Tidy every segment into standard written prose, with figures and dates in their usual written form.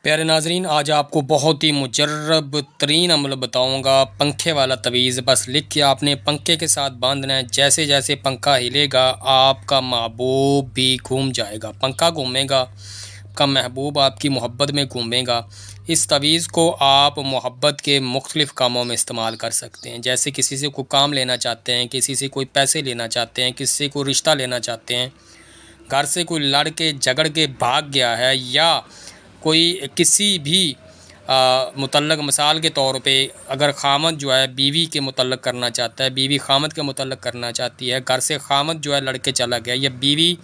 प्यारे नाजरीन, आज आपको बहुत ही मुजर्रब तरीन अमल बताऊंगा। पंखे वाला तवीज़ बस लिख के आपने पंखे के साथ बांधना है। जैसे जैसे पंखा हिलेगा आपका महबूब भी घूम जाएगा। पंखा घूमेगा, आपका महबूब आपकी मोहब्बत में घूमेगा। इस तवीज़ को आप मोहब्बत के मुख्तलिफ़ कामों में इस्तेमाल कर सकते हैं। जैसे किसी से कोई काम लेना चाहते हैं, किसी से कोई पैसे लेना चाहते हैं, किसी से कोई रिश्ता लेना चाहते हैं, घर से कोई लड़ के झगड़ के भाग गया है, या कोई किसी भी मुतल्लक मिसाल के तौर पे अगर खामद जो है बीवी के मुतल्लक करना चाहता है, बीवी खामद के मुतल्लक करना चाहती है, घर से खामद जो है लड़के चला गया या बीवी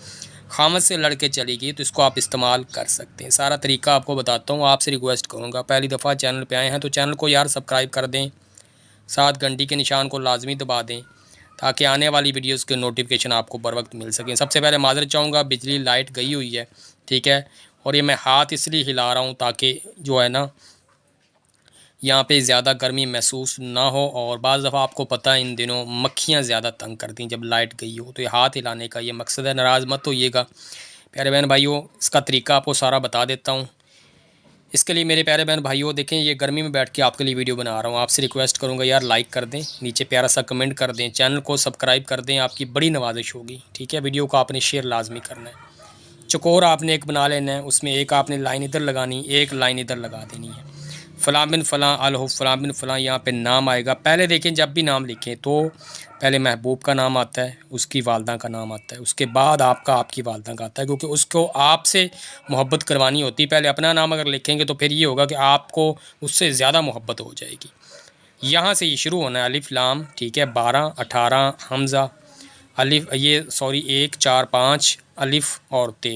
खामद से लड़के चली गई, तो इसको आप इस्तेमाल कर सकते हैं। सारा तरीका आपको बताता हूँ। आपसे रिक्वेस्ट करूँगा, पहली दफ़ा चैनल पे आए हैं तो चैनल को यार सब्सक्राइब कर दें, साथ घंटी के निशान को लाजमी दबा दें ताकि आने वाली वीडियोस के नोटिफिकेशन आपको बर वक्त मिल सकें। सबसे पहले माजरत चाहूँगा, बिजली लाइट गई हुई है, ठीक है, और ये मैं हाथ इसलिए हिला रहा हूँ ताकि जो है ना यहाँ पे ज़्यादा गर्मी महसूस ना हो। और बाज़ दफ़ा आपको पता है इन दिनों मक्खियाँ ज़्यादा तंग करती हैं जब लाइट गई हो, तो ये हाथ हिलाने का ये मकसद है। नाराज़ मत होइएगा प्यारे बहन भाइयों, इसका तरीका आपको सारा बता देता हूँ। इसके लिए मेरे प्यारे बहन भाइयों, देखें ये गर्मी में बैठ के आपके लिए वीडियो बना रहा हूँ। आपसे रिक्वेस्ट करूँगा यार लाइक कर दें, नीचे प्यारा सा कमेंट कर दें, चैनल को सब्सक्राइब कर दें, आपकी बड़ी नवाजिश होगी, ठीक है। वीडियो को आपने शेयर लाजमी करना है। चकोर आपने एक बना लेना है, उसमें एक आपने लाइन इधर लगानी, एक लाइन इधर लगा देनी है। फ़लाँ बिन फ़लाँ अल हो फ़लाँ बिन फ़लाँ, यहाँ पे नाम आएगा। पहले देखें जब भी नाम लिखें तो पहले महबूब का नाम आता है, उसकी वालदा का नाम आता है, उसके बाद आपका आपकी वालदा का आता है, क्योंकि उसको आपसे मोहब्बत करवानी होती है। पहले अपना नाम अगर लिखेंगे तो फिर ये होगा कि आपको उससे ज़्यादा मोहब्बत हो जाएगी। यहाँ से ये शुरू होना है, अलिफ लाम, ठीक है, 12 18 हमज़ा अलिफ, ये सॉरी 1 4 5 अलिफ और ते,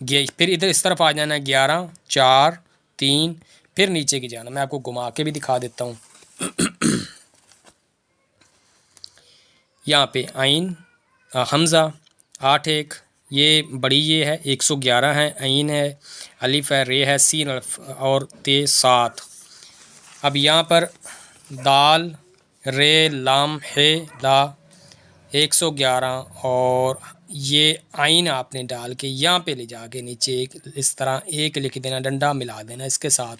ये फिर इधर इस तरफ आ जाना है 11 4 3, फिर नीचे की जाना। मैं आपको घुमा के भी दिखा देता हूँ। यहाँ पे आइन हमज़ा 8 1, ये बड़ी ये है 111 है, आइन है, अलिफ है, रे है, सीन और ते 7। अब यहाँ पर दाल रे लाम है ला 111, और ये आइन आपने डाल के यहाँ पे ले जाके नीचे एक इस तरह एक लिख देना, डंडा मिला देना इसके साथ।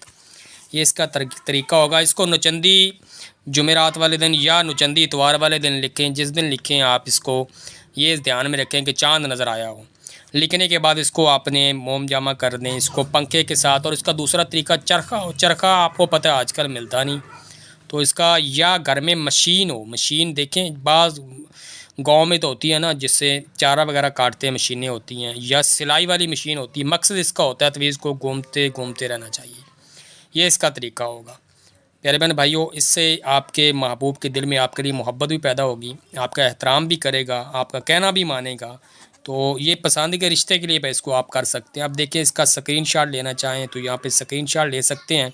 ये इसका तरीका होगा। इसको नुचंदी जुमेरात वाले दिन या नुचंदी इतवार वाले दिन लिखें, जिस दिन लिखें आप इसको ये ध्यान में रखें कि चांद नज़र आया हो। लिखने के बाद इसको आपने मोम जामा कर दें इसको पंखे के साथ। और इसका दूसरा तरीका चरखा हो। चरखा आपको पता है आजकल मिलता नहीं, तो इसका या घर में मशीन हो, मशीन देखें बाज़ गांव में तो होती है ना, जिससे चारा वगैरह काटते हैं, मशीनें होती हैं, या सिलाई वाली मशीन होती है। मकसद इसका होता है तवीज़ को घूमते घूमते रहना चाहिए। ये इसका तरीका होगा प्यारे बहन भाइयों। इससे आपके महबूब के दिल में आपके लिए मोहब्बत भी पैदा होगी, आपका एहतराम भी करेगा, आपका कहना भी मानेगा। तो ये पसंद के रिश्ते के लिए भाई इसको आप कर सकते हैं। अब देखिए इसका स्क्रीनशॉट लेना चाहें तो यहाँ पे स्क्रीनशॉट ले सकते हैं।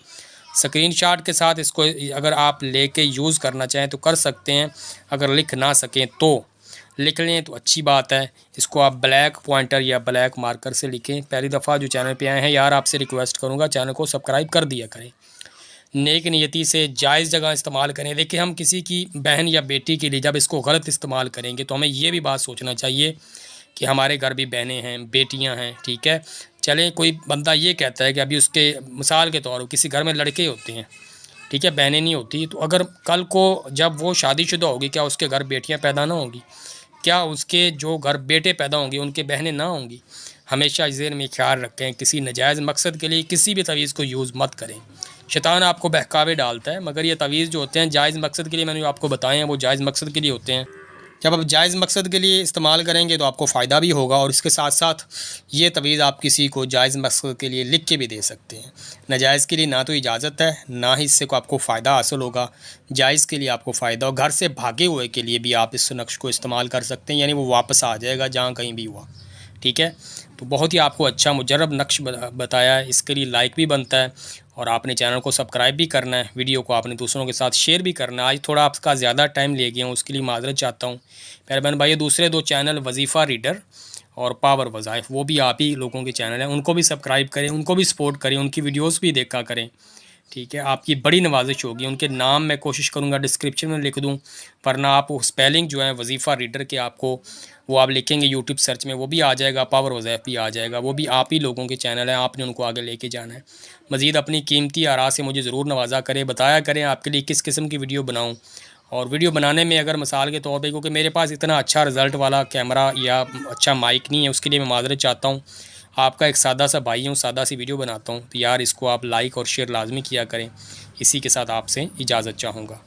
स्क्रीनशॉट के साथ इसको अगर आप लेके यूज़ करना चाहें तो कर सकते हैं, अगर लिख ना सकें तो लिख लें तो अच्छी बात है। इसको आप ब्लैक पॉइंटर या ब्लैक मार्कर से लिखें। पहली दफ़ा जो चैनल पे आए हैं यार, आपसे रिक्वेस्ट करूँगा चैनल को सब्सक्राइब कर दिया करें, नेक नियति से जायज़ जगह इस्तेमाल करें। देखिए हम किसी की बहन या बेटी के लिए जब इसको गलत इस्तेमाल करेंगे तो हमें ये भी बात सोचना चाहिए कि हमारे घर भी बहनें हैं, बेटियां हैं, ठीक है। चलें कोई बंदा ये कहता है कि अभी उसके मिसाल के तौर पर किसी घर में लड़के होते हैं, ठीक है, बहनें नहीं होती, तो अगर कल को जब वो शादीशुदा होगी क्या उसके घर बेटियां पैदा ना होंगी? क्या उसके जो घर बेटे पैदा होंगे उनके बहनें ना होंगी? हमेशा ज़हन में ख्याल रखें, किसी नाजायज़ मकसद के लिए किसी भी तवीज़ को यूज़ मत करें। शैतान आपको बहकावे डालता है, मगर ये तवीज़ जो होते हैं जायज़ मकसद के लिए, मैंने आपको बताए हैं वो जायज़ मकसद के लिए होते हैं। जब आप जायज़ मकसद के लिए इस्तेमाल करेंगे तो आपको फ़ायदा भी होगा, और इसके साथ साथ ये तवीज़ आप किसी को जायज़ मकसद के लिए लिख के भी दे सकते हैं। नाजायज़ के लिए ना तो इजाज़त है, ना ही इससे को आपको फ़ायदा हासिल होगा। जायज़ के लिए आपको फ़ायदा हो। घर से भागे हुए के लिए भी आप इस नक्श को इस्तेमाल कर सकते हैं, यानी वो वापस आ जाएगा जहाँ कहीं भी हुआ, ठीक है। तो बहुत ही आपको अच्छा मुजर्रब नक्श बताया है, इसके लिए लाइक भी बनता है, और आपने चैनल को सब्सक्राइब भी करना है। वीडियो को आपने दूसरों के साथ शेयर भी करना है। आज थोड़ा आपका ज़्यादा टाइम ले गया हूँ, उसके लिए माजरत चाहता हूँ। प्यारे बहन भाई, दूसरे 2 चैनल वजीफ़ा रीडर और पावर वज़ाइफ, वो भी आप ही लोगों के चैनल हैं, उनको भी सब्सक्राइब करें, उनको भी सपोर्ट करें, उनकी वीडियोस भी देखा करें। ठीक है, आपकी बड़ी नवाजिश होगी। उनके नाम मैं कोशिश करूँगा डिस्क्रिप्शन में लिख दूँ, वरना आप स्पेलिंग जो है वजीफ़ा रीडर के आपको वो आप लिखेंगे यूट्यूब सर्च में, वो भी आ जाएगा, पावर वज़ैफ़ भी आ जाएगा। वो भी आप ही लोगों के चैनल हैं, आपने उनको आगे लेके जाना है। मज़ीद अपनी कीमती आरा से मुझे ज़रूर नवाजा करें, बताया करें आपके लिए किस किस्म की वीडियो बनाऊँ। और वीडियो बनाने में अगर मिसाल के तौर पे, क्योंकि मेरे पास इतना अच्छा रिज़ल्ट वाला कैमरा या अच्छा माइक नहीं है, उसके लिए मैं माज़रत चाहता हूँ। आपका एक सादा सा भाई हूँ, सादा सी वीडियो बनाता हूँ, तो यार इसको आप लाइक और शेयर लाजमी किया करें। इसी के साथ आपसे इजाज़त चाहूँगा।